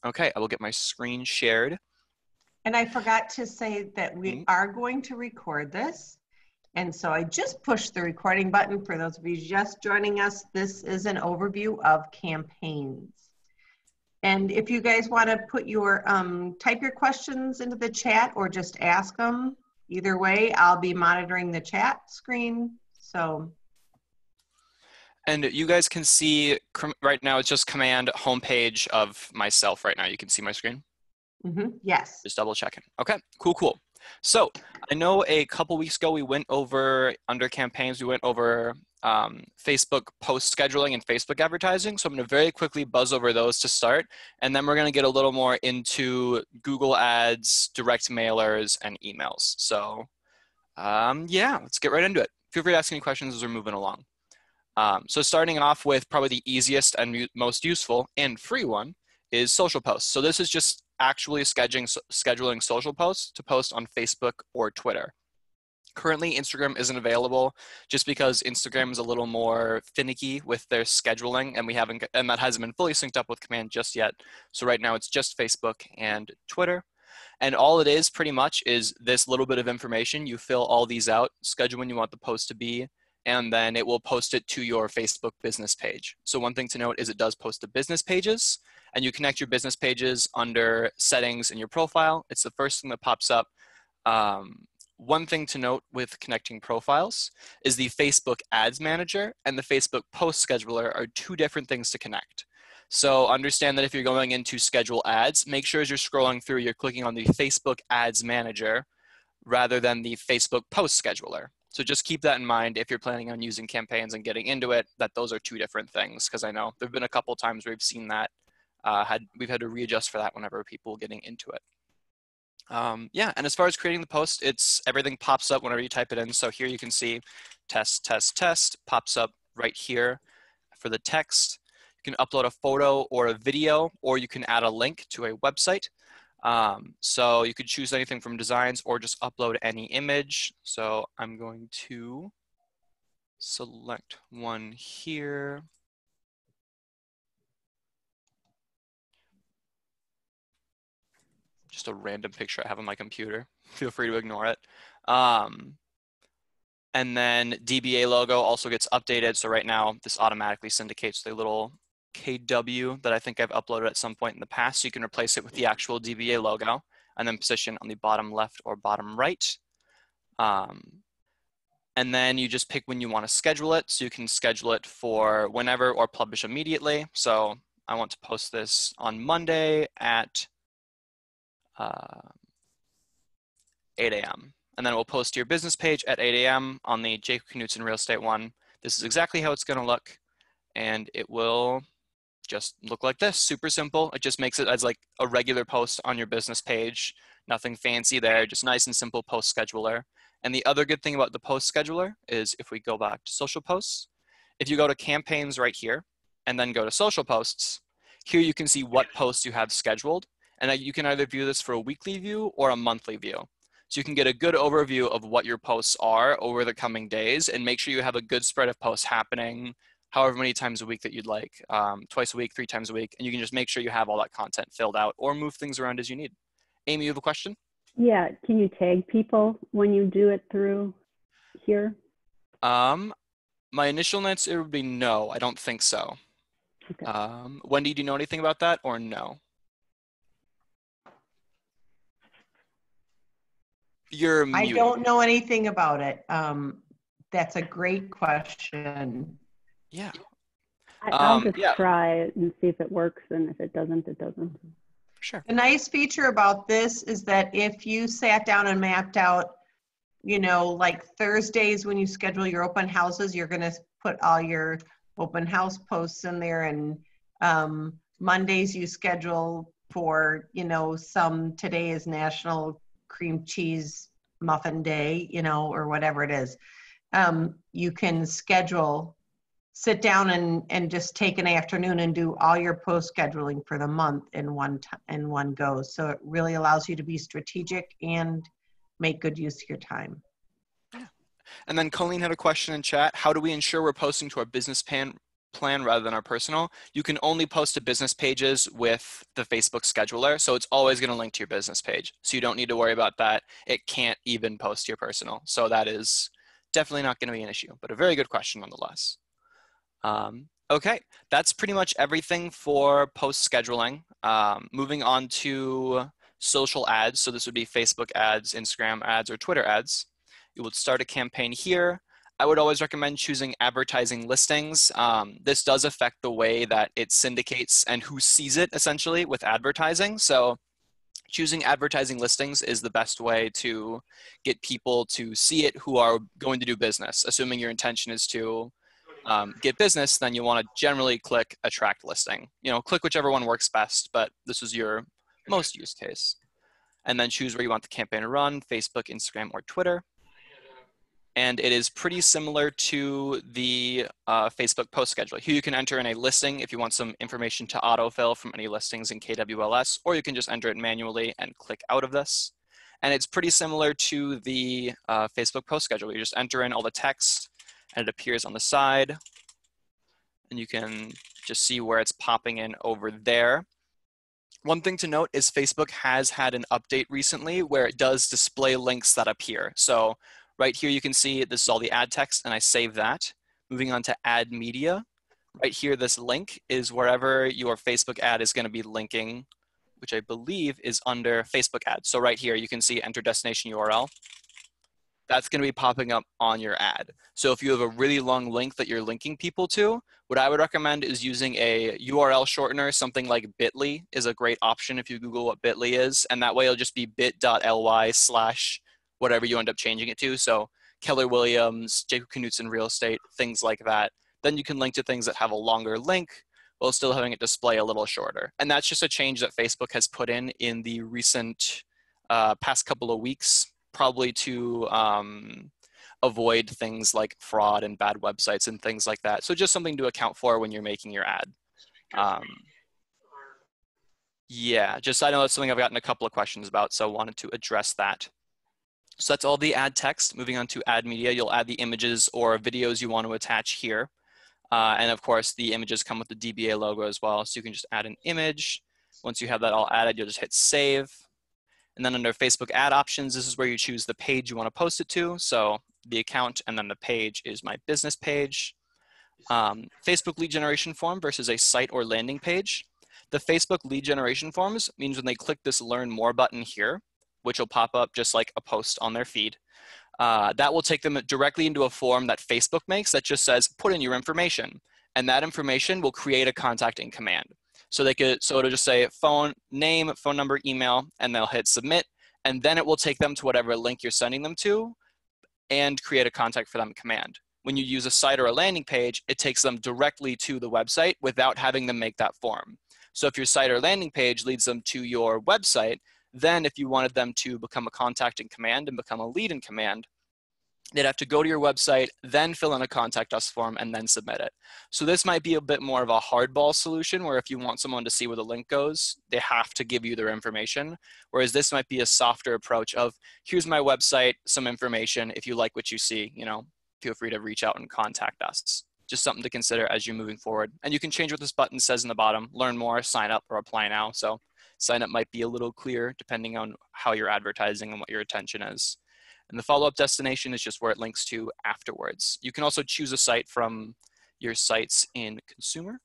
Okay, I will get my screen shared. And I forgot to say that we are going to record this. And so I just pushed the recording button. For those of you just joining us, this is an overview of campaigns. And if you guys want to put your, type your questions into the chat or just ask them, either way, I'll be monitoring the chat screen. So. And you guys can see right now, it's just command homepage of myself right now. You can see my screen? Yes. Just double checking. Okay, cool. So I know a couple weeks ago, we went over under campaigns, we went over Facebook post scheduling and Facebook advertising. So I'm gonna very quickly buzz over those to start. And then we're gonna get a little more into Google Ads, direct mailers, and emails. So yeah, let's get right into it. Feel free to ask any questions as we're moving along. So starting off with probably the easiest and most useful and free one is social posts. So this is just actually scheduling social posts to post on Facebook or Twitter. Currently, Instagram isn't available just because Instagram is a little more finicky with their scheduling, and that hasn't been fully synced up with Command just yet. So right now it's just Facebook and Twitter. And all it is pretty much is this little bit of information. You fill all these out, schedule when you want the post to be, and then it will post it to your Facebook business page. So one thing to note is it does post to business pages, and you connect your business pages under settings in your profile. It's the first thing that pops up. One thing to note with connecting profiles is the Facebook Ads Manager and the Facebook Post Scheduler are two different things to connect. So understand that if you're going into schedule ads, make sure as you're scrolling through, you're clicking on the Facebook Ads Manager rather than the Facebook Post Scheduler. So just keep that in mind if you're planning on using campaigns and getting into it, that those are two different things, because I know there have been a couple times where we've seen that. We've had to readjust for that whenever people are getting into it. Yeah, and as far as creating the post, everything pops up whenever you type it in. So here you can see test, test, test pops up right here for the text. You can upload a photo or a video, or you can add a link to a website. So you could choose anything from designs or just upload any image. So I'm going to select one here. Just a random picture I have on my computer. Feel free to ignore it. And then DBA logo also gets updated. So right now this automatically syndicates the little KW that I think I've uploaded at some point in the past. So you can replace it with the actual DBA logo and then position on the bottom left or bottom right. And then you just pick when you want to schedule it. So you can schedule it for whenever or publish immediately. So I want to post this on Monday at 8 a.m. And then we'll post to your business page at 8 a.m. on the Jacob Knutson Real Estate one. This is exactly how it's going to look. And it will just look like this, super simple. It just makes it as like a regular post on your business page. Nothing fancy there, just nice and simple post scheduler. And the other good thing about the post scheduler is if we go back to social posts, if you go to campaigns right here and then go to social posts, here you can see what posts you have scheduled. And you can either view this for a weekly view or a monthly view. So you can get a good overview of what your posts are over the coming days and make sure you have a good spread of posts happening however many times a week that you'd like, twice a week, 3 times a week, and you can just make sure you have all that content filled out or move things around as you need. Amy, you have a question? Yeah, can you tag people when you do it through here? My initial answer would be no, I don't think so. Okay. Wendy, do you know anything about that or no? You're muted. I don't know anything about it. That's a great question. Yeah. I'll just try it and see if it works, and if it doesn't, it doesn't. Sure. The nice feature about this is that if you sat down and mapped out, you know, like Thursdays when you schedule your open houses, you're going to put all your open house posts in there, and Mondays you schedule for, you know, today is National Cream Cheese Muffin Day, you know, or whatever it is. You can sit down and just take an afternoon and do all your post scheduling for the month in one go. So it really allows you to be strategic and make good use of your time. Yeah. And then Colleen had a question in chat. How do we ensure we're posting to our business plan rather than our personal, you can only post to business pages with the Facebook scheduler. So it's always going to link to your business page. So you don't need to worry about that. It can't even post to your personal. So that is definitely not going to be an issue, but a very good question nonetheless. Okay, that's pretty much everything for post scheduling. Moving on to social ads. So this would be Facebook ads, Instagram ads, or Twitter ads. You would start a campaign here. I would always recommend choosing advertising listings. This does affect the way that it syndicates and who sees it essentially with advertising. So choosing advertising listings is the best way to get people to see it who are going to do business. Assuming your intention is to get business, then you want to generally click attract listing. You know, click whichever one works best, but this is your most used case. And then choose where you want the campaign to run, Facebook, Instagram, or Twitter. And it is pretty similar to the Facebook post scheduler. Here you can enter in a listing if you want some information to autofill from any listings in KWLS, or you can just enter it manually and click out of this. And it's pretty similar to the Facebook post scheduler. You just enter in all the text and it appears on the side. And you can just see where it's popping in over there. One thing to note is Facebook has had an update recently where it does display links that appear. So right here, you can see this is all the ad text, and I save that. Moving on to add media. Right here, this link is wherever your Facebook ad is going to be linking, which I believe is under Facebook ads. So right here, you can see enter destination URL. That's going to be popping up on your ad. So if you have a really long link that you're linking people to, what I would recommend is using a URL shortener. Something like Bitly is a great option if you Google what Bitly is, and that way it'll just be bit.ly/ whatever you end up changing it to. So Keller Williams, Jacob Knutson Real Estate, things like that. Then you can link to things that have a longer link while still having it display a little shorter. And that's just a change that Facebook has put in the recent past couple of weeks, probably to avoid things like fraud and bad websites and things like that. So just something to account for when you're making your ad. Yeah, just I know that's something I've gotten a couple of questions about, so I wanted to address that. So that's all the ad text. Moving on to ad media, you'll add the images or videos you want to attach here. And of course, the images come with the DBA logo as well. So you can just add an image. Once you have that all added, you'll just hit save. And then under Facebook ad options, this is where you choose the page you want to post it to. So the account and then the page is my business page. Facebook lead generation form versus a site or landing page. The Facebook lead generation forms means when they click this learn more button here, which will pop up just like a post on their feed. That will take them directly into a form that Facebook makes that just says, put in your information. And that information will create a contacting command. So it'll just say phone, name, phone number, email, and they'll hit submit. And then it will take them to whatever link you're sending them to and create a contact for them command. When you use a site or a landing page, it takes them directly to the website without having them make that form. So if your site or landing page leads them to your website, then if you wanted them to become a contact in command and become a lead in command, they'd have to go to your website, then fill in a contact us form, and then submit it. So this might be a bit more of a hardball solution where if you want someone to see where the link goes, they have to give you their information. Whereas this might be a softer approach of, here's my website, some information. If you like what you see, feel free to reach out and contact us. Just something to consider as you're moving forward. And you can change what this button says in the bottom, learn more, sign up, or apply now. So sign up might be a little clearer depending on how you're advertising and what your intention is. And the follow-up destination is just where it links to afterwards. You can also choose a site from your sites in consumer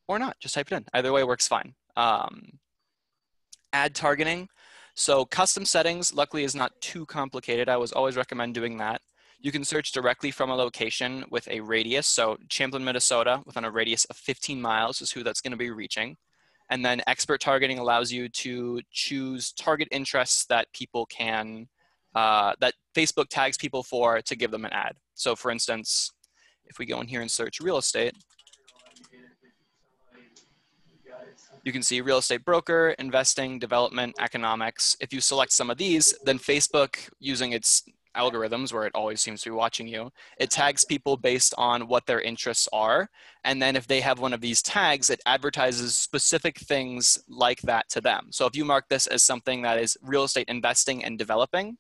or not, just type it in. Either way works fine. Ad targeting. So custom settings, luckily, is not too complicated. I always recommend doing that. You can search directly from a location with a radius. So Champlin, Minnesota, within a radius of 15 miles is who that's going to be reaching. And then expert targeting allows you to choose target interests that people can, that Facebook tags people for to give them an ad. So for instance, if we go in here and search real estate, you can see real estate broker, investing, development, economics. If you select some of these, then Facebook, using its algorithms where it always seems to be watching you, it tags people based on what their interests are. And then if they have one of these tags, it advertises specific things like that to them. So if you mark this as something that is real estate investing and developing,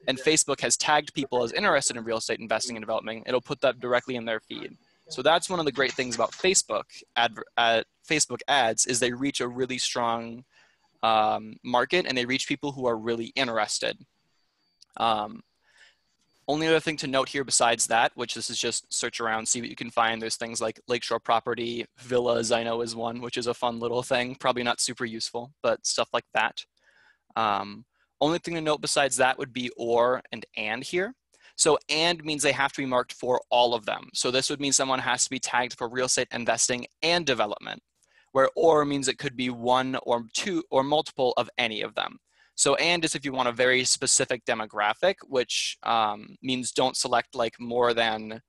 and Facebook has tagged people as interested in real estate investing and developing, it'll put that directly in their feed. So that's one of the great things about Facebook Facebook ads is they reach a really strong market, and they reach people who are really interested. Only other thing to note here besides that, which this is just search around, see what you can find. There's things like lakeshore property, villas, I know is one, which is a fun little thing. Probably not super useful, but stuff like that. Only thing to note besides that would be or and here. So and means they have to be marked for all of them. So this would mean someone has to be tagged for real estate investing and development, where or means it could be one or two or multiple of any of them. So and is if you want a very specific demographic, which means don't select like more than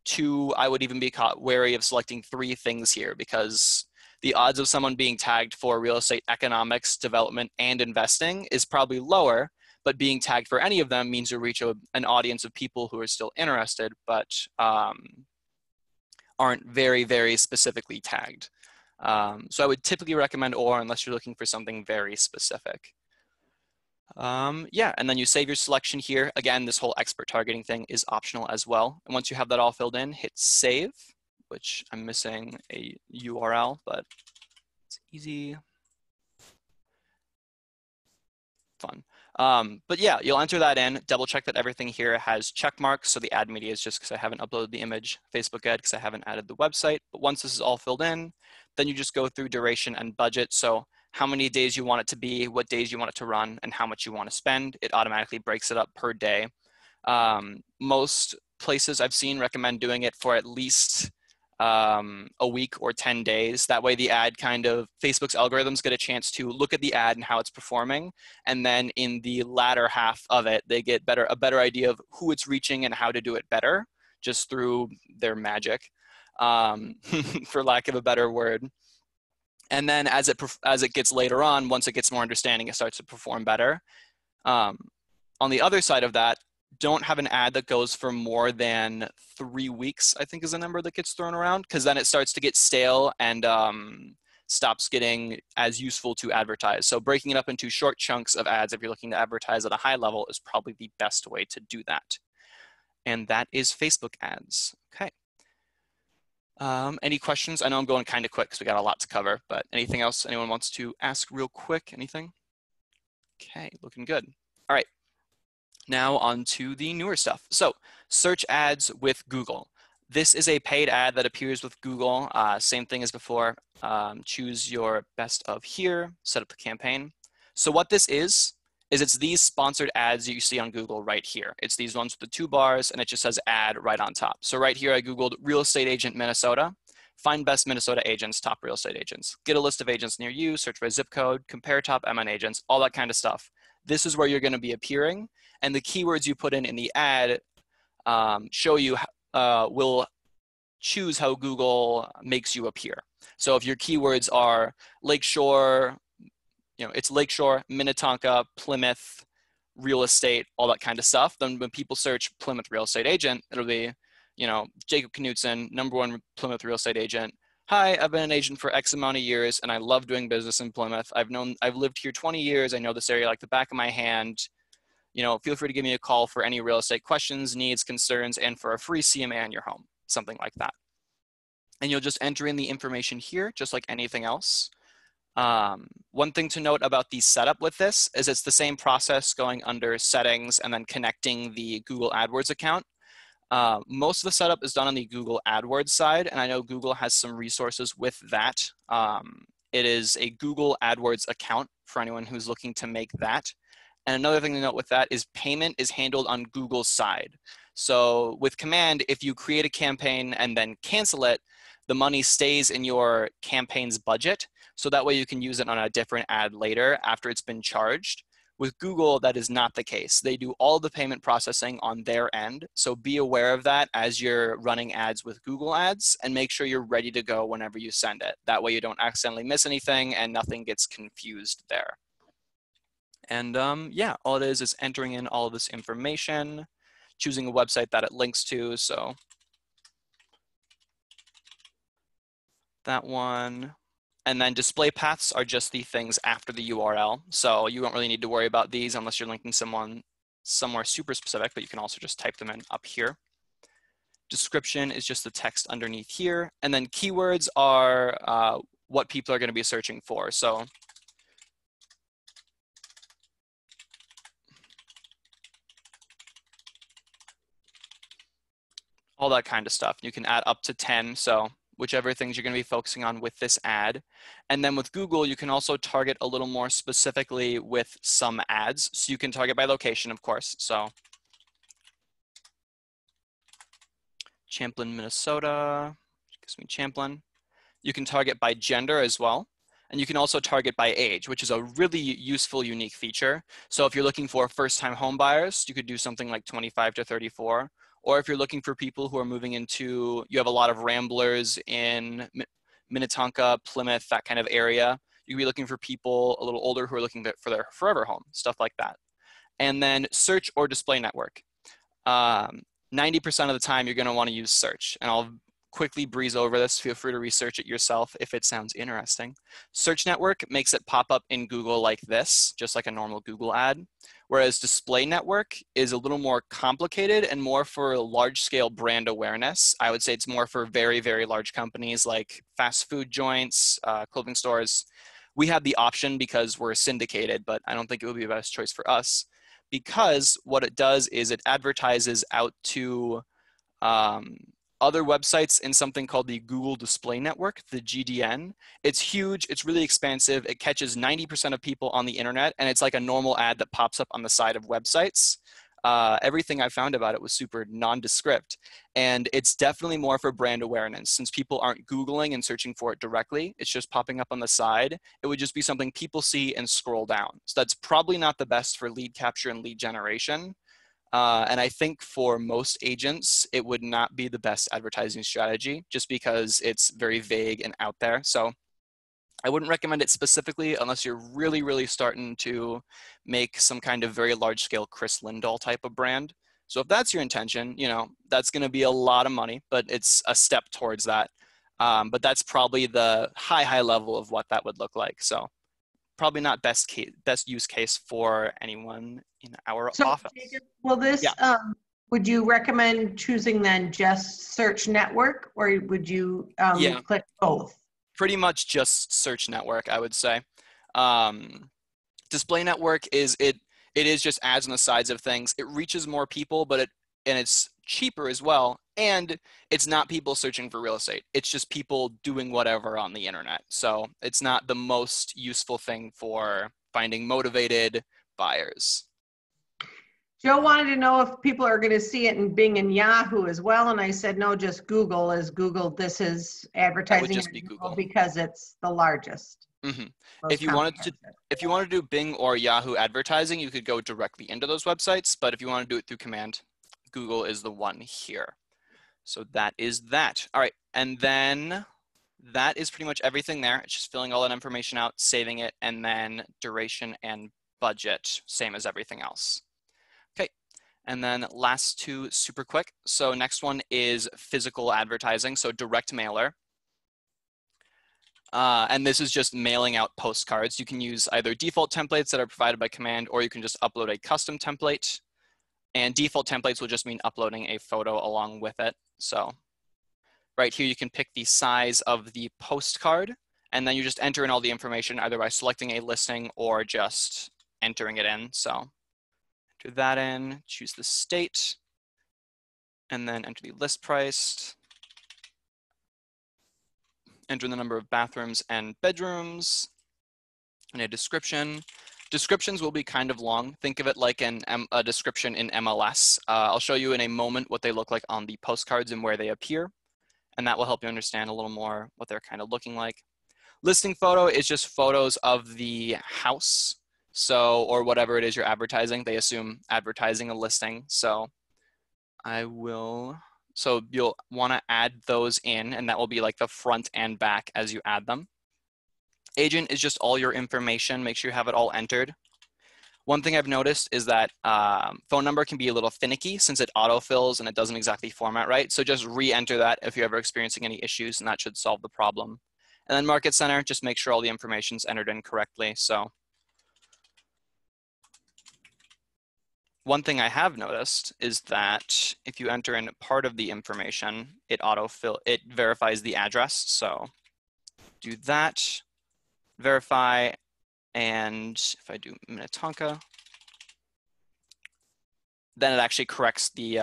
two. I would even be caught wary of selecting 3 things here, because the odds of someone being tagged for real estate economics, development, and investing is probably lower, but being tagged for any of them means you reach an audience of people who are still interested, but aren't very, very specifically tagged. So I would typically recommend or unless you're looking for something very specific. Yeah, and then you save your selection here. Again, this whole expert targeting thing is optional as well. And once you have that all filled in, hit save, which I'm missing a URL, but it's easy. Fun. But yeah, you'll enter that in, double check that everything here has check marks. So the ad media is just because I haven't uploaded the image, Facebook ad because I haven't added the website. But once this is all filled in, then you just go through duration and budget. So how many days you want it to be, what days you want it to run, and how much you want to spend. It automatically breaks it up per day. Most places I've seen recommend doing it for at least a week or 10 days. That way the ad Facebook's algorithms get a chance to look at the ad and how it's performing. And then in the latter half of it, they get a better idea of who it's reaching and how to do it better, just through their magic, for lack of a better word. And then as it gets later on, once it gets more understanding, it starts to perform better. On the other side of that, don't have an ad that goes for more than 3 weeks, I think is a number that gets thrown around, because then it starts to get stale and stops getting as useful to advertise. So breaking it up into short chunks of ads, if you're looking to advertise at a high level, is probably the best way to do that. And that is Facebook ads. Okay. Any questions? I know I'm going kind of quick because we got a lot to cover, but anything else anyone wants to ask real quick? Anything? Okay, looking good. All right. Now on to the newer stuff. So search ads with Google. This is a paid ad that appears with Google. Same thing as before. Choose your best of here, set up the campaign. So what this is it's these sponsored ads that you see on Google right here. It's these ones with the 2 bars and it just says ad right on top. So right here I Googled real estate agent Minnesota, find best Minnesota agents, top real estate agents, get a list of agents near you, search by zip code, compare top MN agents, all that kind of stuff. This is where you're going to be appearing, and the keywords you put in the ad will choose how Google makes you appear. So if your keywords are Lakeshore, it's Lakeshore, Minnetonka, Plymouth, real estate, all that kind of stuff, then when people search Plymouth real estate agent, it'll be, Jacob Knutson, #1 Plymouth real estate agent. Hi, I've been an agent for X amount of years and I love doing business in Plymouth. I've lived here 20 years. I know this area like the back of my hand. Feel free to give me a call for any real estate questions, needs, concerns, and for a free CMA on your home, something like that. And you'll just enter in the information here, just like anything else. One thing to note about the setup with this is it's the same process going under settings and then connecting the Google AdWords account. Most of the setup is done on the Google AdWords side, and I know Google has some resources with that. It is a Google AdWords account for anyone who's looking to make that. And another thing to note with that is payment is handled on Google's side. So with Command, if you create a campaign and then cancel it, the money stays in your campaign's budget. So that way you can use it on a different ad later after it's been charged. With Google, that is not the case. They do all the payment processing on their end. So be aware of that as you're running ads with Google Ads, and make sure you're ready to go whenever you send it. That way you don't accidentally miss anything and nothing gets confused there. And yeah, all it is entering in all of this information, choosing a website that it links to. So that one. And then display paths are just the things after the URL. So you won't really need to worry about these unless you're linking someone somewhere super specific, but you can also just type them in up here. Description is just the text underneath here. And then keywords are what people are going to be searching for. So all that kind of stuff. You can add up to 10. So whichever things you're going to be focusing on with this ad. And then with Google, you can also target a little more specifically with some ads. So you can target by location, of course. So Champlin, Minnesota, gives me Champlin. You can target by gender as well. And you can also target by age, which is a really useful, unique feature. So if you're looking for first-time home buyers, you could do something like 25 to 34. Or if you're looking for people who are moving into, you have a lot of ramblers in Minnetonka, Plymouth, that kind of area. You could be looking for people a little older who are looking for their forever home, stuff like that. And then search or display network. 90% of the time, you're going to want to use search. And I'll quickly breeze over this. Feel free to research it yourself if it sounds interesting. Search network makes it pop up in Google like this, just like a normal Google ad. Whereas display network is a little more complicated and more for large scale brand awareness. I would say it's more for very, very large companies like fast food joints, clothing stores. We have the option because we're syndicated, but I don't think it would be the best choice for us, because what it does is it advertises out to other websites in something called the Google Display Network, the GDN. It's huge, it's really expansive, it catches 90% of people on the internet, and it's like a normal ad that pops up on the side of websites. Everything I found about it was super nondescript, and it's definitely more for brand awareness. Since people aren't Googling and searching for it directly, it's just popping up on the side. It would just be something people see and scroll down. So that's probably not the best for lead capture and lead generation. And I think for most agents, it would not be the best advertising strategy just because it's very vague and out there. So I wouldn't recommend it specifically unless you're really, really starting to make some kind of very large scale Chris Lindahl type of brand. So if that's your intention, you know, that's going to be a lot of money, but it's a step towards that. But that's probably the high level of what that would look like. So probably not best use case for anyone in our office. Jacob, will this, would you recommend choosing then just search network, or would you click both? Pretty much just search network, I would say. Display network is, it is just ads on the sides of things. It reaches more people, but it's cheaper as well. And it's not people searching for real estate. It's just people doing whatever on the internet. So it's not the most useful thing for finding motivated buyers. Joe wanted to know if people are going to see it in Bing and Yahoo as well. And I said, no, just Google is Google. This is advertising. That would just be Google because it's the largest. Mm-hmm. If you wanted to do Bing or Yahoo advertising, you could go directly into those websites. But if you want to do it through command, Google is the one here. So that is that. All right. And then that is pretty much everything there. It's just filling all that information out, saving it, and then duration and budget, same as everything else. Okay. And then last two, super quick. So next one is physical advertising. So direct mailer. And this is just mailing out postcards. You can use either default templates that are provided by command, or you can just upload a custom template. And default templates will just mean uploading a photo along with it. So right here, you can pick the size of the postcard, and then you just enter in all the information either by selecting a listing or just entering it in. So enter that in, choose the state, and then enter the list price. Enter the number of bathrooms and bedrooms, and a description. Descriptions will be kind of long. Think of it like a description in MLS. I'll show you in a moment what they look like on the postcards and where they appear, and that will help you understand a little more what they're kind of looking like. Listing photo is just photos of the house, so, or whatever it is you're advertising. They assume advertising a listing, so so you'll want to add those in, and that will be like the front and back as you add them. Agent is just all your information. Make sure you have it all entered. One thing I've noticed is that phone number can be a little finicky since it autofills and it doesn't exactly format right. So just re-enter that if you're ever experiencing any issues, and that should solve the problem. And then Market Center, just make sure all the information is entered in correctly. So one thing I have noticed is that if you enter in part of the information, it verifies the address. So do that, verify, and if I do Minnetonka, then it actually corrects the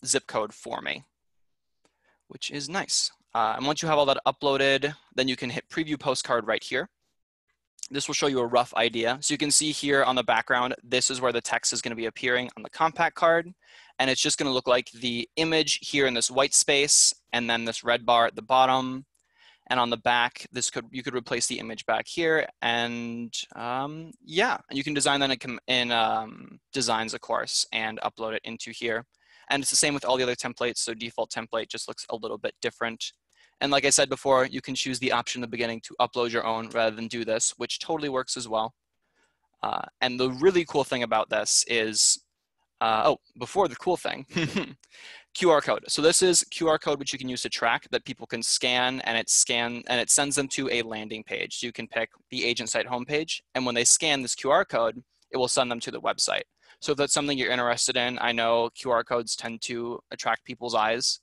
zip code for me, which is nice. And once you have all that uploaded, then you can hit preview postcard right here. This will show you a rough idea. So you can see here on the background, this is where the text is going to be appearing on the compact card. And it's just going to look like the image here in this white space, and then this red bar at the bottom. And on the back, you could replace the image back here. And yeah, and you can design that in Designs, of course, and upload it into here. And it's the same with all the other templates. So default template just looks a little bit different. And like I said before, you can choose the option in the beginning to upload your own rather than do this, which totally works as well. And the really cool thing about this is, before the cool thing, QR code. So this is QR code which you can use to track that people can scan, and it sends them to a landing page. So you can pick the agent site homepage, and when they scan this QR code, it will send them to the website. So if that's something you're interested in, I know QR codes tend to attract people's eyes.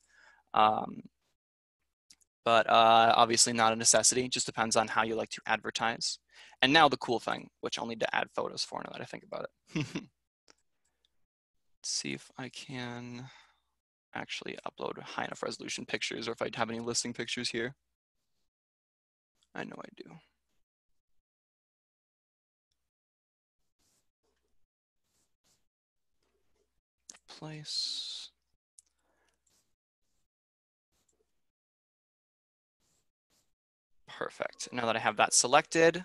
But obviously not a necessity, just depends on how you like to advertise. And now the cool thing, which I'll need to add photos for now that I think about it. Let's see if I can actually upload high enough resolution pictures, or if I have any listing pictures here. I know I do. Place. Perfect. Now that I have that selected,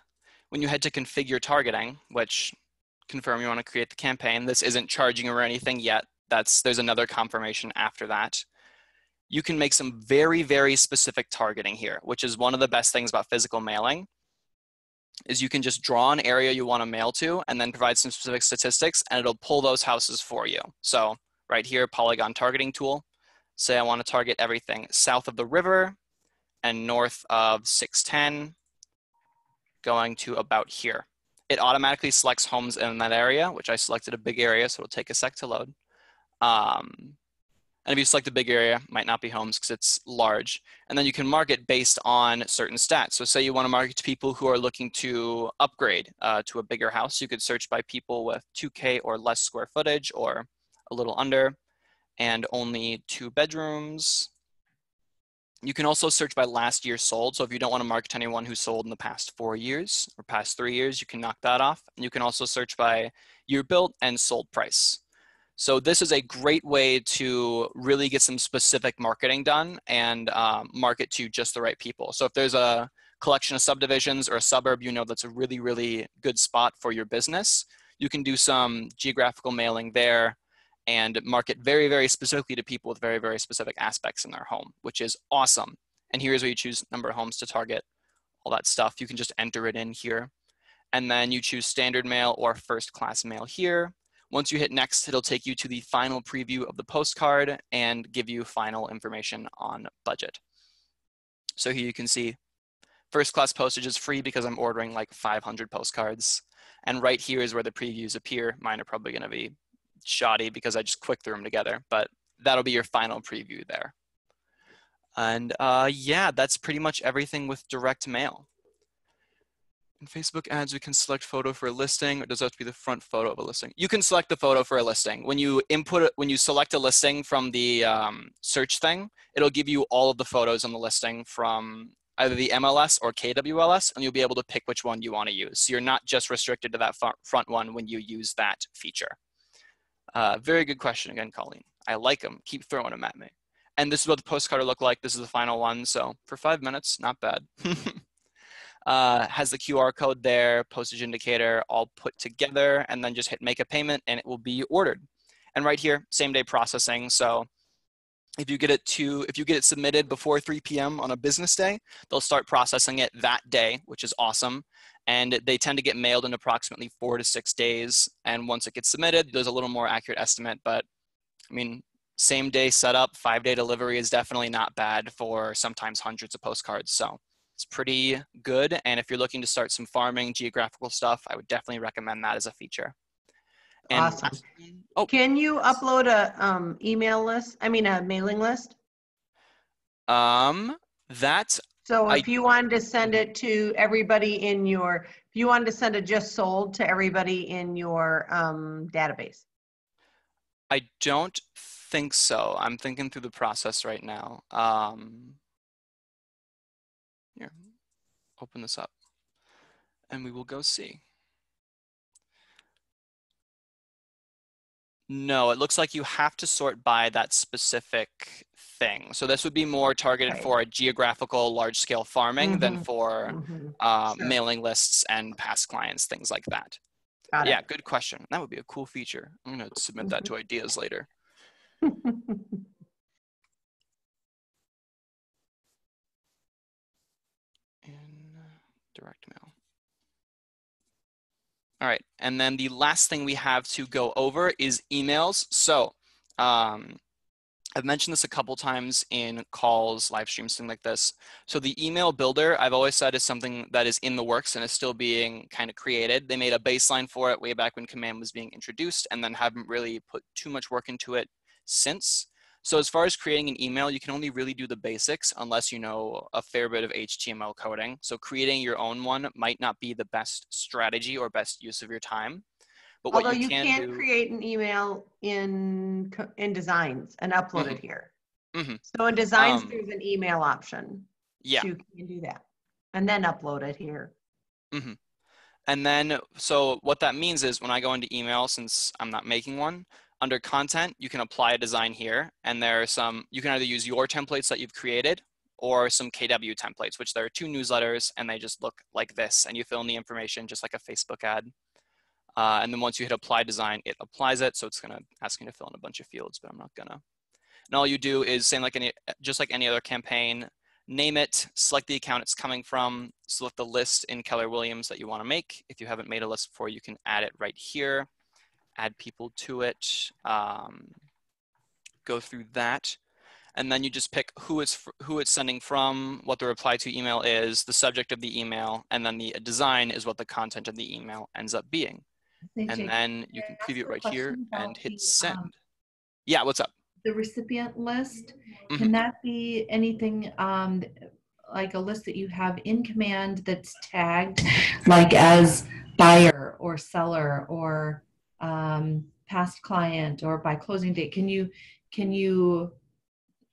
when you head to configure targeting, which confirm you want to create the campaign, this isn't charging or anything yet. There's another confirmation after that. You can make some very, very specific targeting here, which is one of the best things about physical mailing, is you can just draw an area you want to mail to and then provide some specific statistics, and it'll pull those houses for you. So right here, Polygon targeting tool. Say I want to target everything south of the river and north of 610, going to about here. It automatically selects homes in that area, which I selected a big area, so it'll take a sec to load. And if you select a big area, it might not be homes because it's large. And then you can market based on certain stats. So say you want to market to people who are looking to upgrade to a bigger house. You could search by people with 2K or less square footage, or a little under, and only 2 bedrooms. You can also search by last year sold. So if you don't want to market to anyone who sold in the past 4 years or past 3 years, you can knock that off. And you can also search by year built and sold price. So this is a great way to really get some specific marketing done and market to just the right people. So if there's a collection of subdivisions or a suburb, you know that's a really, really good spot for your business, you can do some geographical mailing there and market very, very specifically to people with very, very specific aspects in their home, which is awesome. And here's where you choose number of homes to target, all that stuff. You can just enter it in here. And then you choose standard mail or first class mail here. Once you hit next, it'll take you to the final preview of the postcard and give you final information on budget. So here you can see first class postage is free because I'm ordering like 500 postcards. And right here is where the previews appear. Mine are probably going to be shoddy because I just quick threw them together, but that'll be your final preview there. And yeah, that's pretty much everything with direct mail. In Facebook ads, we can select photo for a listing, or does that have to be the front photo of a listing? You can select the photo for a listing. When you select a listing from the search thing, it'll give you all of the photos on the listing from either the MLS or KWLS, and you'll be able to pick which one you want to use. So you're not just restricted to that front one when you use that feature. Very good question again, Colleen. I like them. Keep throwing them at me. And this is what the postcard will look like. This is the final one. So for 5 minutes, not bad. Has the QR code there, postage indicator, all put together, and then just hit make a payment and it will be ordered. And right here, same day processing. So if you get it submitted before 3 p.m. on a business day, they'll start processing it that day, which is awesome. And they tend to get mailed in approximately 4 to 6 days. And once it gets submitted, there's a little more accurate estimate. But I mean, same day setup, 5-day delivery is definitely not bad for sometimes hundreds of postcards. So it's pretty good. And if you're looking to start some farming, geographical stuff, I would definitely recommend that as a feature. And Awesome. oh, Can you upload a email list? I mean, a mailing list? that So I if you wanted to send it to everybody in your, if you wanted to send it just sold to everybody in your database. I don't think so. I'm thinking through the process right now. Here, open this up, and we will go see. No, it looks like you have to sort by that specific thing. So this would be more targeted Right. for a geographical large-scale farming than for Sure. mailing lists and past clients, things like that. Got Yeah, it. good question. That would be a cool feature. I'm going to submit that to ideas later. In direct mail. All right, and then the last thing we have to go over is emails. So I've mentioned this a couple times in calls, live streams, things like this. So the email builder, I've always said, is something that is in the works and is still being kind of created. They made a baseline for it way back when Command was being introduced and then haven't really put too much work into it since. So as far as creating an email, you can only really do the basics unless you know a fair bit of HTML coding. So creating your own one might not be the best strategy or best use of your time. But what Although you you can can do, create an email in Designs and upload it here. So in Designs, there's an email option. Yeah. So you can do that and then upload it here. And then, so what that means is when I go into email, since I'm not making one, under content, you can apply a design here. And there are some, you can either use your templates that you've created or some KW templates, which there are 2 newsletters and they just look like this. And you fill in the information just like a Facebook ad. And then once you hit apply design, it applies it. So it's gonna ask you to fill in a bunch of fields, but I'm not gonna. And all you do is same like just like any other campaign, name it, select the account it's coming from, select the list in Keller Williams that you want to make. If you haven't made a list before, you can add it right here, add people to it, go through that. And then you just pick who it's sending from, what the reply to email is, the subject of the email, and then the design is what the content of the email ends up being. And then you can preview it right here and hit send. Yeah, what's up? The recipient list, can that be anything like a list that you have in Command that's tagged like as buyer or seller or past client or by closing date? Can you,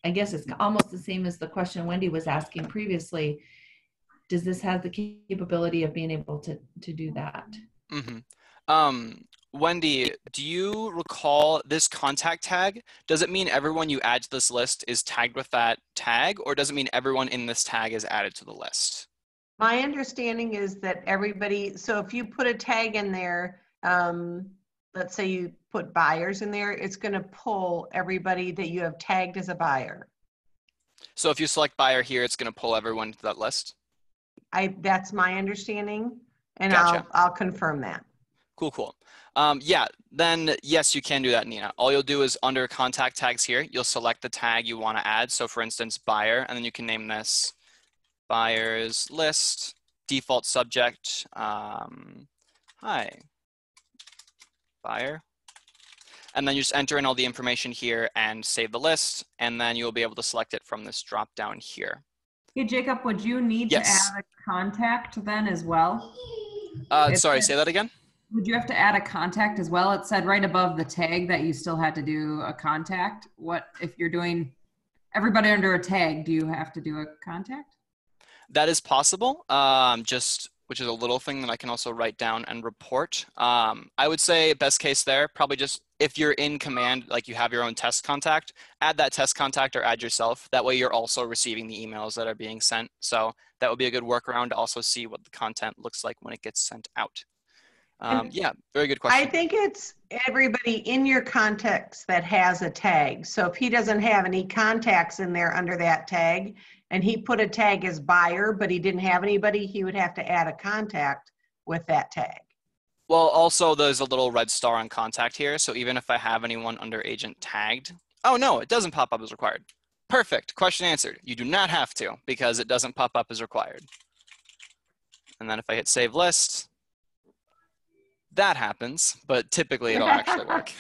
I guess it's almost the same as the question Wendy was asking previously. Does this have the capability of being able to do that? Wendy, do you recall this contact tag? Does it mean everyone you add to this list is tagged with that tag, or does it mean everyone in this tag is added to the list? My understanding is that everybody, so if you put a tag in there, let's say you put buyers in there, it's going to pull everybody that you have tagged as a buyer. So if you select buyer here, it's going to pull everyone to that list? That's my understanding, and Gotcha. I'll confirm that. Cool. Yeah, then yes, you can do that, Nina. All you'll do is under contact tags here, you'll select the tag you want to add. So for instance, buyer, and then you can name this buyers list, default subject, hi, buyer. And then you just enter in all the information here and save the list, and then you'll be able to select it from this drop down here. Hey, Jacob, would you need to add a contact then as well? Sorry, say that again? Would you have to add a contact as well? It said right above the tag that you still had to do a contact. What if you're doing everybody under a tag, do you have to do a contact? That is possible, which is a little thing that I can also write down and report. I would say best case there, probably just if you're in Command, like you have your own test contact, add that test contact or add yourself. That way you're also receiving the emails that are being sent. So that would be a good workaround to also see what the content looks like when it gets sent out. Yeah, very good question. I think it's everybody in your contacts that has a tag. So if he doesn't have any contacts in there under that tag, and he put a tag as buyer, but he didn't have anybody, he would have to add a contact with that tag. Well, also there's a little red star on contact here. So even if I have anyone under agent tagged, oh no, it doesn't pop up as required. Perfect, question answered. You do not have to because it doesn't pop up as required. And then if I hit save list, that happens, but typically it'll actually work.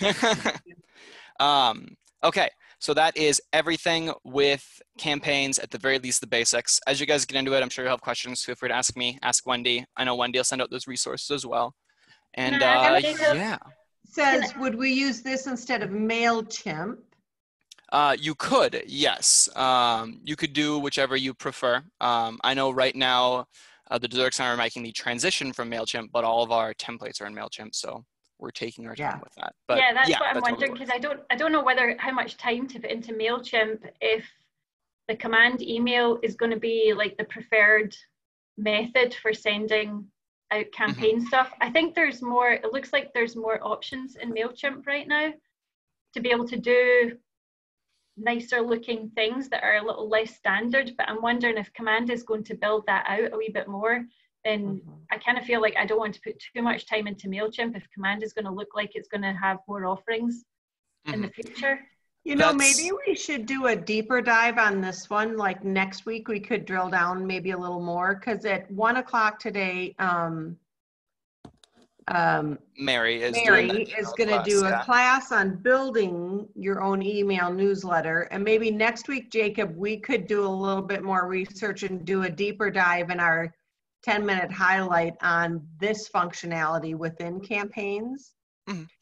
Okay, so that is everything with campaigns, at the very least the basics. As you guys get into it, I'm sure you'll have questions. Feel free to ask me, ask Wendy. I know Wendy will send out those resources as well. And yeah. Says, would we use this instead of MailChimp? You could, yes. You could do whichever you prefer. I know right now the Zurich Center are making the transition from MailChimp, but all of our templates are in MailChimp, so we're taking our time with that. But yeah, that's what I'm wondering, because I don't know how much time to put into MailChimp if the command email is going to be like the preferred method for sending out campaign stuff. I think there's more, it looks like there's more options in MailChimp right now to be able to do nicer looking things that are a little less standard, but I'm wondering if command is going to build that out a wee bit more. Then I kind of feel like I don't want to put too much time into MailChimp if command is going to look like it's going to have more offerings in the future. You know, maybe we should do a deeper dive on this one. Like next week, we could drill down maybe a little more, because at 1 o'clock today, Mary is going to do a class on building your own email newsletter. And maybe next week, Jacob, we could do a little bit more research and do a deeper dive in our 10-minute highlight on this functionality within campaigns.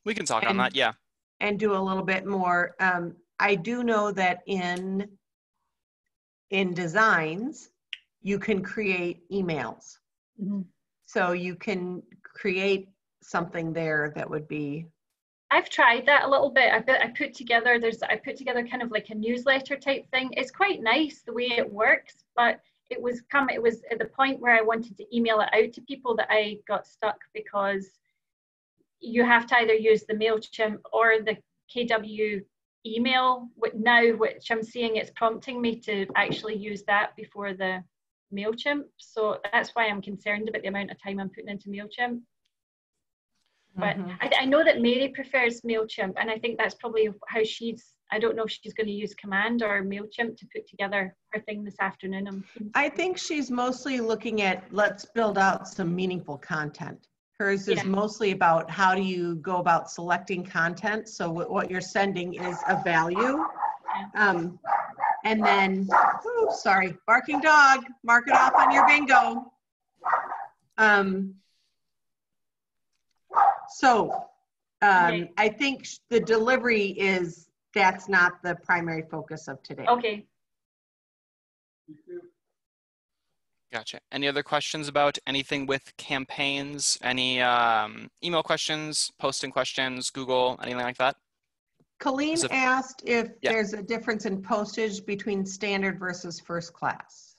We can talk on that, yeah. And do a little bit more. I do know that in designs, you can create emails. So you can create something there that would be. I've tried that a little bit. I put together kind of like a newsletter type thing. It's quite nice the way it works, but it was at the point where I wanted to email it out to people that I got stuck, because you have to either use the MailChimp or the KW email now, which I'm seeing it's prompting me to actually use that before the MailChimp. So that's why I'm concerned about the amount of time I'm putting into MailChimp. But I know that Mary prefers MailChimp, and I think that's probably how I don't know if she's going to use command or MailChimp to put together her thing this afternoon. I think she's mostly looking at, let's build out some meaningful content. Hers is mostly about how do you go about selecting content, so what you're sending is of value. And then, sorry, barking dog, mark it off on your bingo. I think the delivery that's not the primary focus of today. Okay. Gotcha. Any other questions about anything with campaigns? Any email questions, posting questions, Google, anything like that? Colleen asked if there's a difference in postage between standard versus first class.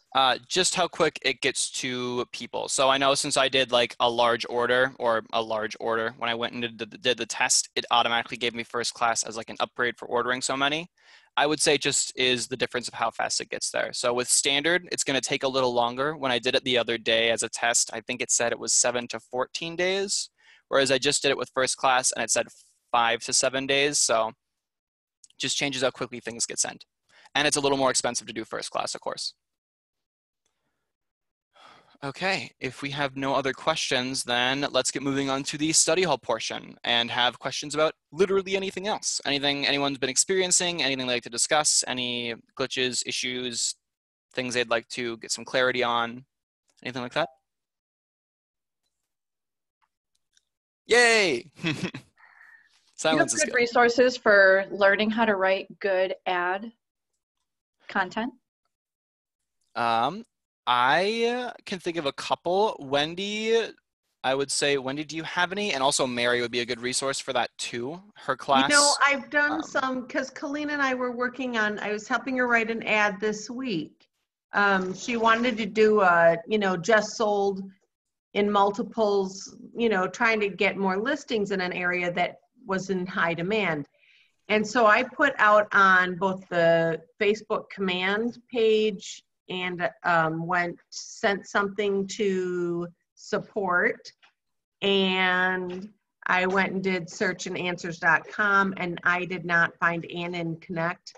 Just how quick it gets to people. So I know since I did like a large order when I went and did the test, it automatically gave me first class as like an upgrade for ordering so many. I would say it just is the difference of how fast it gets there. So with standard, it's going to take a little longer. When I did it the other day as a test, I think it said it was 7 to 14 days, whereas I just did it with first class and it said 5 to 7 days. So just changes how quickly things get sent. And it's a little more expensive to do first class, of course. Okay, if we have no other questions, then let's get moving on to the study hall portion and have questions about literally anything else. Anything anyone's been experiencing, anything they'd like to discuss, any glitches, issues, things they'd like to get some clarity on, anything like that? Yay! Silence is good. Resources for learning how to write good ad content? I can think of a couple. Wendy, I would say, Wendy, do you have any? And also Mary would be a good resource for that too, her class. You know, I've done some, because Colleen and I were working on, I was helping her write an ad this week. She wanted to do a, just sold in multiples, trying to get more listings in an area that was in high demand. And so I put out on both the Facebook command page and sent something to support, and I went and did searchandanswers.com, and I did not find Ann Connect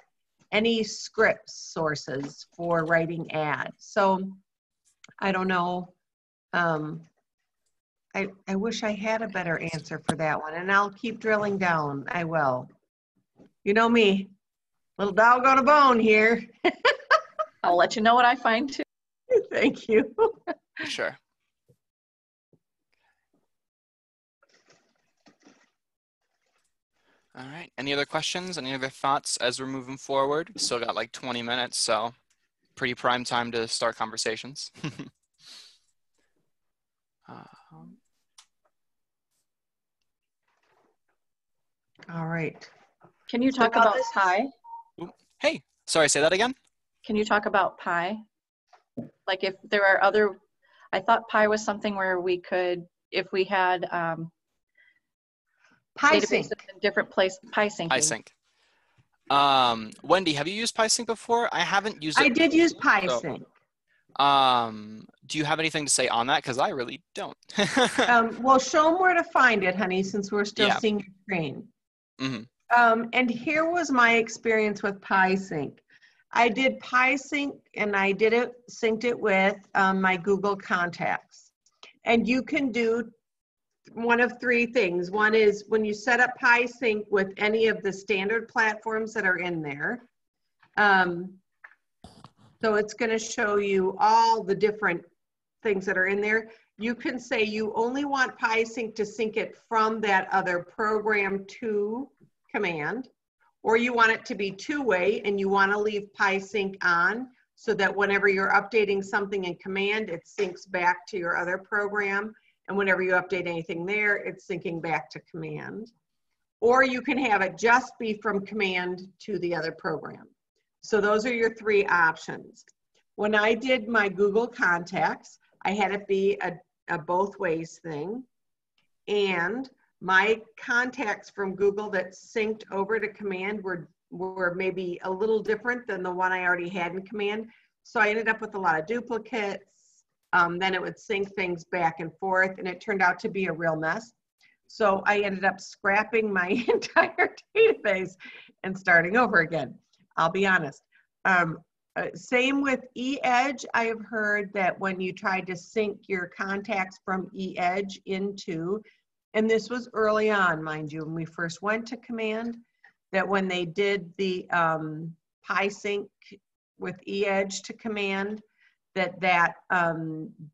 any script sources for writing ads. So I don't know I wish I had a better answer for that one, and I'll keep drilling down. I will. You know me, little dog on a bone here. I'll let you know what I find too. Thank you. For sure. All right. Any other questions? Any other thoughts as we're moving forward? Still got like 20 minutes, so pretty prime time to start conversations. All right. Can you So talk now about this is- pie? Hey, sorry, say that again? Can you talk about pie? Like if there are other, I thought pie was something where we could, if we had PieSync. databases in different places, pie syncing. PieSync. Wendy, have you used PieSync before? I haven't used it. I did use before, PieSync. Do you have anything to say on that? Because I really don't. Well, show them where to find it, honey, since we're still Yeah. seeing your screen. Mm-hmm. And here was my experience with PieSync. I did PieSync and I synced it with my Google Contacts. And you can do one of three things. One is when you set up PieSync with any of the standard platforms that are in there. So it's going to show you all the different things that are in there. You can say you only want PieSync to sync it from that other program to command, or you want it to be two-way and you want to leave PieSync on so that whenever you're updating something in command, it syncs back to your other program. And whenever you update anything there, it's syncing back to command. Or you can have it just be from command to the other program. So those are your three options. When I did my Google Contacts, I had it be a both ways thing. And my contacts from Google that synced over to command were maybe a little different than the one I already had in command. So I ended up with a lot of duplicates. Then it would sync things back and forth, and it turned out to be a real mess. So I ended up scrapping my entire database and starting over again. I'll be honest. Same with eEdge. I have heard that when you tried to sync your contacts from eEdge into, and this was early on, mind you, when we first went to command, that when they did the PieSync with eEdge to command, that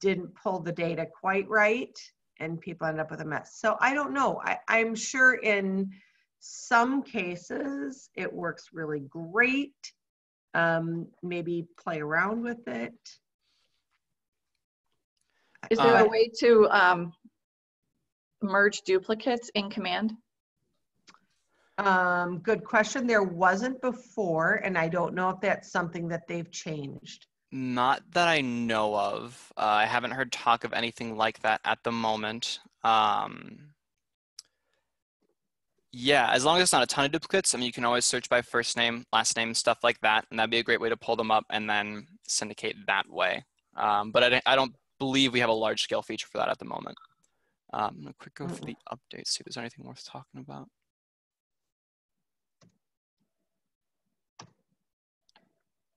didn't pull the data quite right, and people ended up with a mess. So I don't know. I'm sure in some cases it works really great. Maybe play around with it. Is there a way to merge duplicates in command? Good question. There wasn't before, and I don't know if that's something that they've changed. Not that I know of. I haven't heard talk of anything like that at the moment. Yeah, as long as it's not a ton of duplicates, I mean, you can always search by first name, last name, stuff like that, and that'd be a great way to pull them up and then syndicate that way. But I don't believe we have a large scale feature for that at the moment. I'm gonna quick go through the updates, see if there's anything worth talking about. A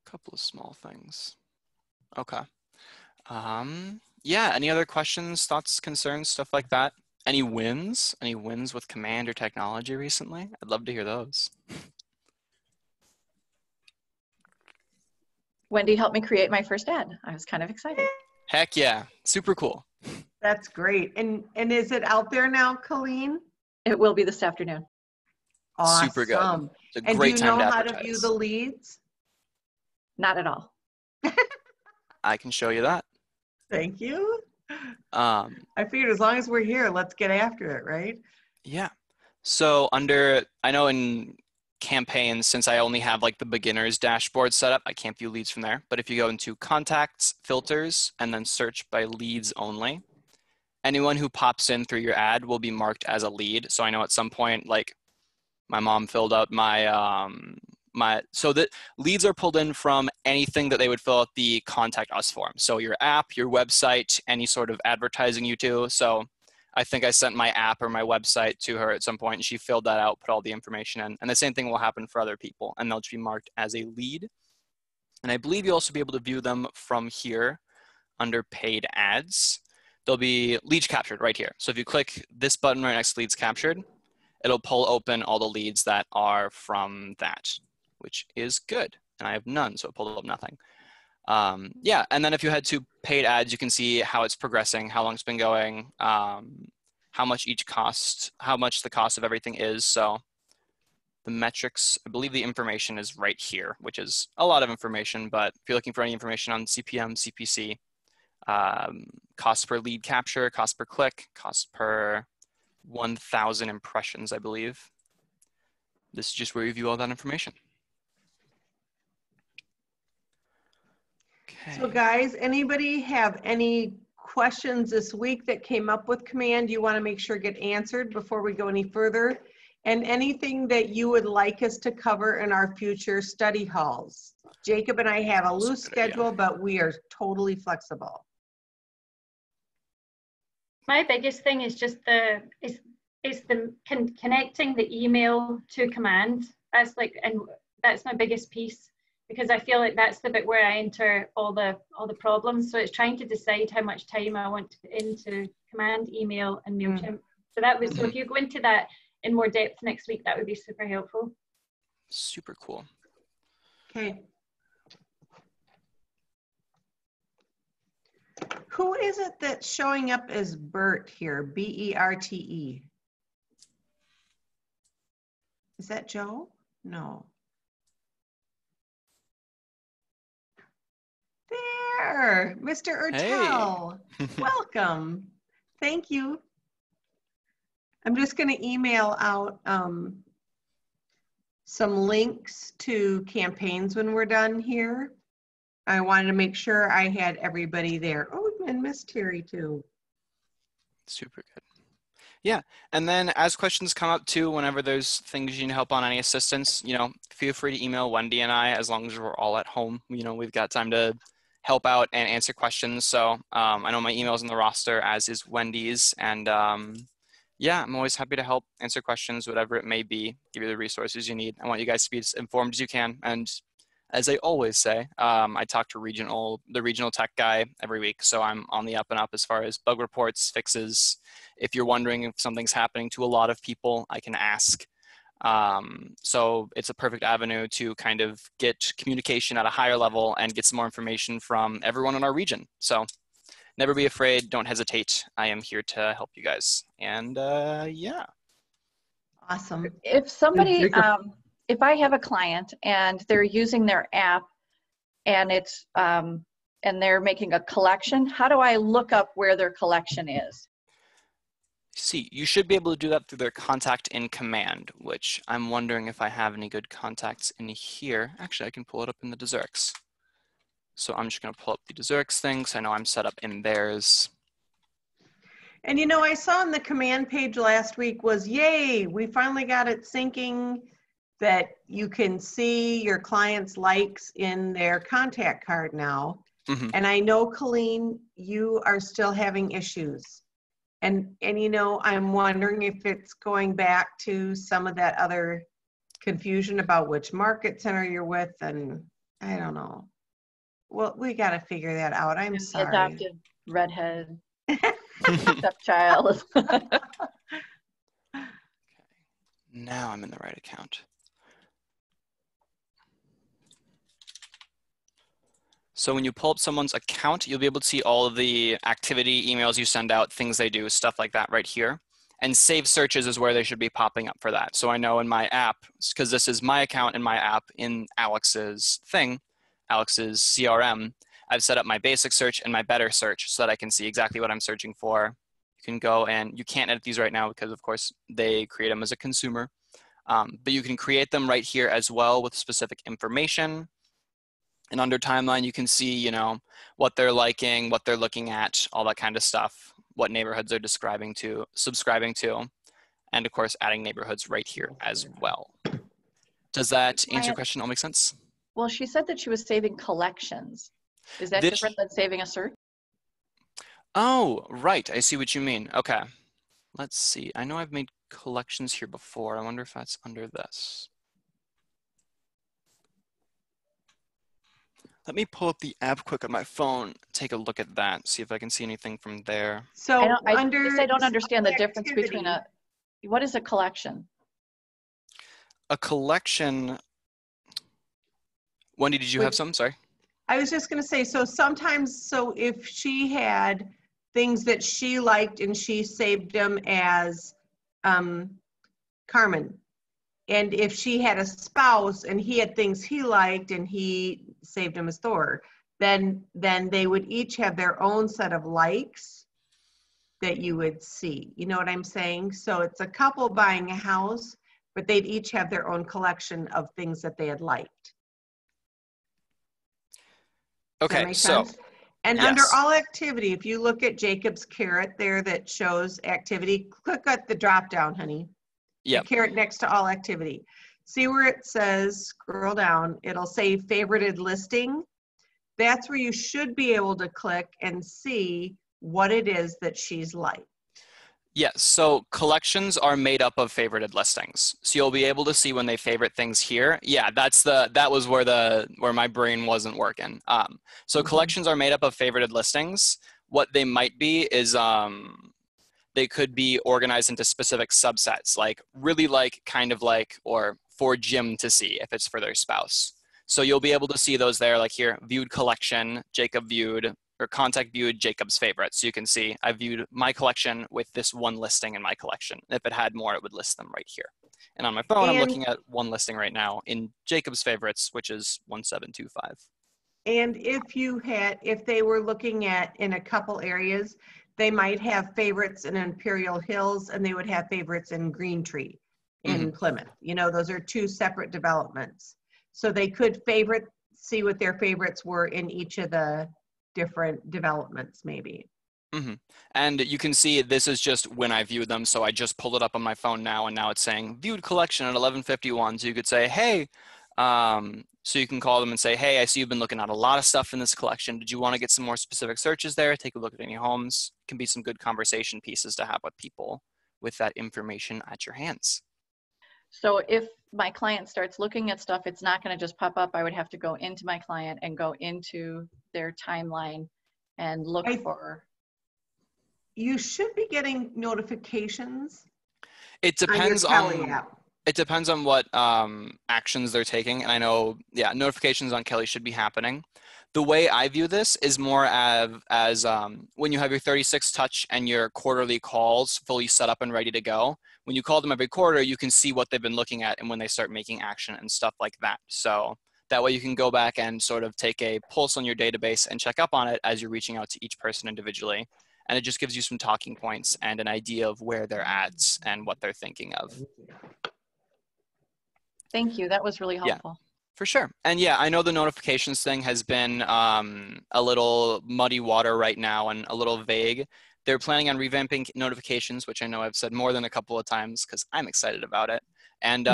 couple of small things. Okay. Yeah, any other questions, thoughts, concerns, stuff like that? Any wins? Any wins with command or technology recently? I'd love to hear those. Wendy helped me create my first ad. I was kind of excited. Heck yeah, super cool. That's great. And is it out there now, Colleen? It will be this afternoon. Awesome. Super good. It's a And great do you time know to how advertise. to view the leads? Not at all. I can show you that. Thank you. I figured as long as we're here, let's get after it, right? Yeah. So I know in campaigns, since I only have like the beginner's dashboard set up, I can't view leads from there. But if you go into contacts, filters, and then search by leads only, anyone who pops in through your ad will be marked as a lead. So I know at some point, like my mom filled out so that leads are pulled in from anything that they would fill out the contact us form. So your app, your website, any sort of advertising you do. So I think I sent my app or my website to her at some point and she filled that out, put all the information in. And the same thing will happen for other people and they'll just be marked as a lead. And I believe you'll also be able to view them from here under paid ads. there'll be leads captured right here. So if you click this button right next to leads captured, it'll pull open all the leads that are from that, which is good. And I have none, so it pulled up nothing. Yeah, and then if you head to paid ads, you can see how it's progressing, how long it's been going, how much each cost, how much the cost of everything is. So the metrics, I believe the information is right here, which is a lot of information, but if you're looking for any information on CPM, CPC, cost per lead capture, cost per click, cost per 1,000 impressions, I believe. This is just where you view all that information. Okay. So guys, anybody have any questions this week that came up with Command you want to make sure get answered before we go any further? And anything that you would like us to cover in our future study halls? Jacob and I have a loose schedule, but we are totally flexible. My biggest thing is just connecting the email to Command. That's like, and that's my biggest piece, because I feel like that's the bit where I enter all the problems. So it's trying to decide how much time I want to put into Command, email, and MailChimp. So that was, so if you go into that in more depth next week, that would be super helpful. Super cool. Okay. Who is it that's showing up as Bert here? B-E-R-T-E. Is that Joe? No. There, Mr. Ertel. Hey. Welcome. Thank you. I'm just going to email out some links to campaigns when we're done here. I wanted to make sure I had everybody there. Oh, and Miss Terry too. Super good. Yeah, and then as questions come up too, whenever there's things you need help on, any assistance, you know, feel free to email Wendy and I, as long as we're all at home. You know, we've got time to help out and answer questions. So I know my email's in the roster, as is Wendy's, and yeah, I'm always happy to help answer questions, whatever it may be, give you the resources you need. I want you guys to be as informed as you can. And as I always say, I talk to the regional tech guy every week. So I'm on the up and up as far as bug reports, fixes. If you're wondering if something's happening to a lot of people, I can ask. So it's a perfect avenue to kind of get communication at a higher level and get some more information from everyone in our region. So never be afraid. Don't hesitate. I am here to help you guys. And yeah. Awesome. If somebody, if I have a client and they're using their app and it's, and they're making a collection, how do I look up where their collection is? See, you should be able to do that through their contact in Command, which I'm wondering if I have any good contacts in here. Actually, I can pull it up in the Deserx. So I'm just going to pull up the Deserx thing, because I know I'm set up in theirs. And you know, I saw on the Command page last week was, yay, we finally got it syncing that you can see your client's likes in their contact card now. Mm-hmm. And I know, Colleen, you are still having issues. And you know, I'm wondering if it's going back to some of that other confusion about which market center you're with, and I don't know. Well, we got to figure that out. I'm sorry. Adopted redhead stepchild. Okay. Now I'm in the right account. So when you pull up someone's account, you'll be able to see all of the activity, emails you send out, things they do, stuff like that right here. And save searches is where they should be popping up for that. So I know in my app, because this is my account in my app in Alex's thing, Alex's CRM, I've set up my basic search and my better search so that I can see exactly what I'm searching for. You can go and you can't edit these right now because of course they create them as a consumer. But you can create them right here as well with specific information. And under timeline, you can see, you know, what they're liking, what they're looking at, all that kind of stuff, what neighborhoods they're subscribing to, and of course, adding neighborhoods right here as well. Does that answer your question? All make sense? Well, she said that she was saving collections. Is that different than saving a search? Oh, right. I see what you mean. Okay. Let's see. I know I've made collections here before. I wonder if that's under this. Let me pull up the app quick on my phone, take a look at that, see if I can see anything from there. So I guess I don't understand the difference activity, between what is a collection? A collection, Wendy, did you have some? Sorry. I was just going to say, so sometimes, so if she had things that she liked and she saved them as Carmen, and if she had a spouse and he had things he liked and he saved them as Thor, then they would each have their own set of likes that you would see. You know what I'm saying? So it's a couple buying a house, but they'd each have their own collection of things that they had liked. Okay, so. And yes. under all activity, if you look at Jacob's carrot there that shows activity, click at the drop down, honey. Yeah. Carrot next to all activity. See where it says, scroll down, it'll say favorited listing. That's where you should be able to click and see what it is that she's liked. Yes, so collections are made up of favorited listings. So you'll be able to see when they favorite things here. Yeah, that was where my brain wasn't working. So collections are made up of favorited listings. What they might be is they could be organized into specific subsets, like really like, kind of like, or for Jim to see if it's for their spouse. So you'll be able to see those there, like here, viewed collection, Jacob viewed, or contact viewed Jacob's favorites. So you can see I viewed my collection with this one listing in my collection. If it had more, it would list them right here. And on my phone, I'm looking at one listing right now in Jacob's favorites, which is 1725. And if they were looking at in a couple areas, they might have favorites in Imperial Hills and they would have favorites in Green Tree in Plymouth. You know, those are two separate developments. So they could see what their favorites were in each of the different developments maybe. And you can see this is just when I viewed them. So I just pulled it up on my phone now, and now it's saying viewed collection at 11:51. So you could say, hey, so you can call them and say, hey, I see you've been looking at a lot of stuff in this collection. Did you want to get some more specific searches there? Take a look at any homes. Can be some good conversation pieces to have with people with that information at your hands. So if my client starts looking at stuff, it's not going to just pop up. I would have to go into my client and go into their timeline and look for. You should be getting notifications. It depends on Kelly app. It depends on what actions they're taking. And I know, yeah, notifications on Kelly should be happening. The way I view this is more as when you have your 36 touch and your quarterly calls fully set up and ready to go. When you call them every quarter, you can see what they've been looking at and when they start making action and stuff like that. So that way you can go back and sort of take a pulse on your database and check up on it as you're reaching out to each person individually. And it just gives you some talking points and an idea of where they're at and what they're thinking of. Thank you. That was really helpful. Yeah, for sure. And yeah, I know the notifications thing has been a little muddy water right now and a little vague. They're planning on revamping notifications, which I know I've said more than a couple of times because I'm excited about it. And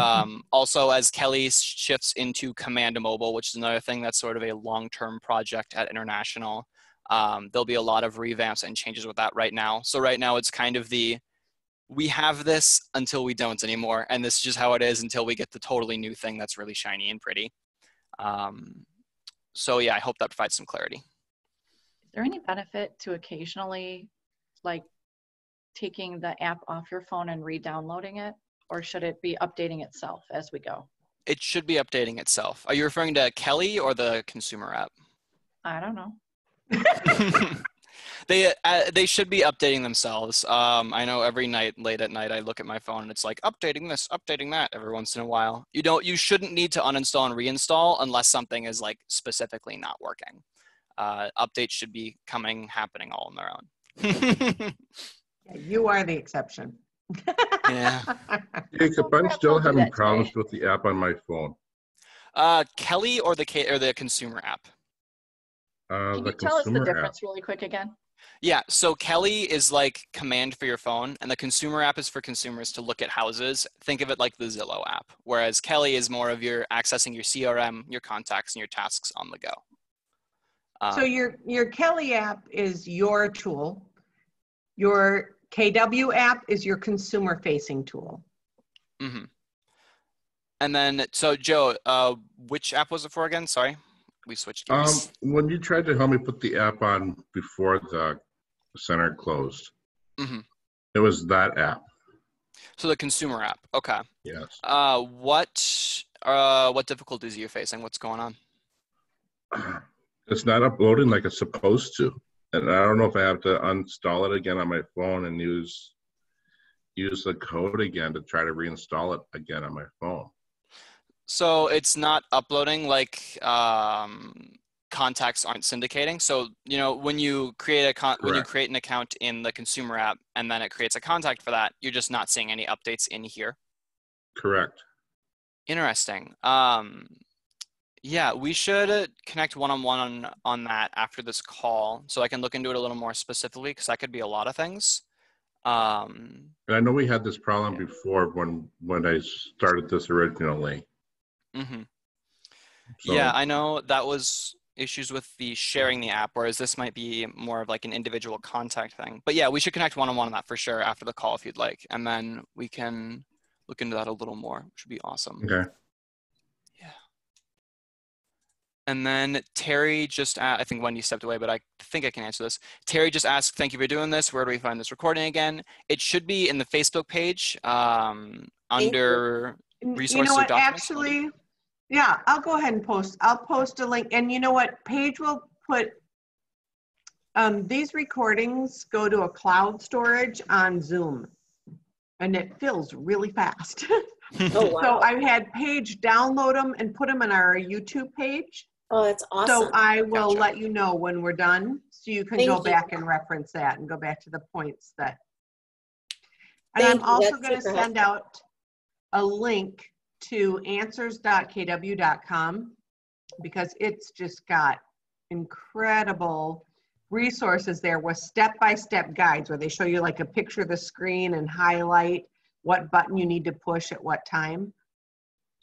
also as Kelly shifts into Command Mobile, which is another thing that's sort of a long-term project at International, there'll be a lot of revamps and changes with that right now. So right now it's kind of we have this until we don't anymore. And this is just how it is until we get the totally new thing that's really shiny and pretty. So yeah, I hope that provides some clarity. Is there any benefit to occasionally like taking the app off your phone and re-downloading it? Or should it be updating itself as we go? It should be updating itself. Are you referring to Kelly or the consumer app? I don't know. They should be updating themselves. I know every night, late at night, I look at my phone and it's like updating this, updating that every once in a while. You shouldn't need to uninstall and reinstall unless something is like specifically not working. Updates should be happening all on their own. You are the exception. Yeah. Jacob, I'm still having problems with the app on my phone. Kelly or the consumer app? Can you tell us the difference really quick again? Yeah, so Kelly is like command for your phone, and the consumer app is for consumers to look at houses. Think of it like the Zillow app, whereas Kelly is more of your accessing your CRM, your contacts, and your tasks on the go. So your Kelly app is your tool. Your KW app is your consumer-facing tool. Mm-hmm. And then, so Joe, which app was it for again? Sorry. we switched gears. When you tried to help me put the app on before the center closed, it was that app. So the consumer app. Okay. Yes. What difficulties are you facing? What's going on? It's not uploading like it's supposed to. And I don't know if I have to uninstall it again on my phone and use the code again to try to reinstall it again on my phone. So it's not uploading like contacts aren't syndicating. So, you know, when you create an account in the consumer app and then it creates a contact for that, you're just not seeing any updates in here. Correct. Interesting. Yeah, we should connect one-on-one on that after this call so I can look into it a little more specifically because that could be a lot of things. And I know we had this problem before when I started this originally. So, yeah, I know that was issues with the sharing the app, whereas this might be more of like an individual contact thing. But yeah, we should connect one-on-one on that for sure after the call if you'd like. And then we can look into that a little more, which would be awesome. Okay. And then Terry just, I think Wendy stepped away, but I think I can answer this. Terry just asked, thank you for doing this. Where do we find this recording again? It should be in the Facebook page under resources. You know what, actually, yeah, I'll go ahead and post. I'll post a link. And you know what, Paige will put, these recordings go to a cloud storage on Zoom. And it fills really fast. Oh, wow. So I had Paige download them and put them on our YouTube page. Oh, that's awesome. So I will let you know when we're done, so you can go back and reference that and go back to the points that. And I'm also going to send out a link to answers.kw.com because it's just got incredible resources there with step-by-step guides where they show you like a picture of the screen and highlight what button you need to push at what time.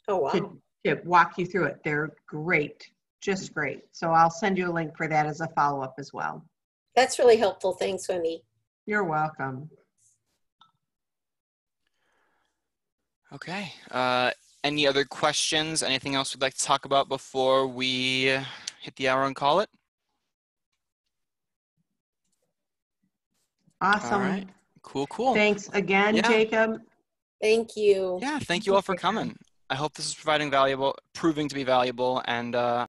Oh, wow. To walk you through it. They're great. Just great. So I'll send you a link for that as a follow-up as well. That's really helpful. Thanks, Wendy. You're welcome. Okay. Any other questions? Anything else we'd like to talk about before we hit the hour and call it? Awesome. All right. Cool. Thanks again, Jacob. Thank you. Yeah, thank you all for coming. I hope this is proving to be valuable, and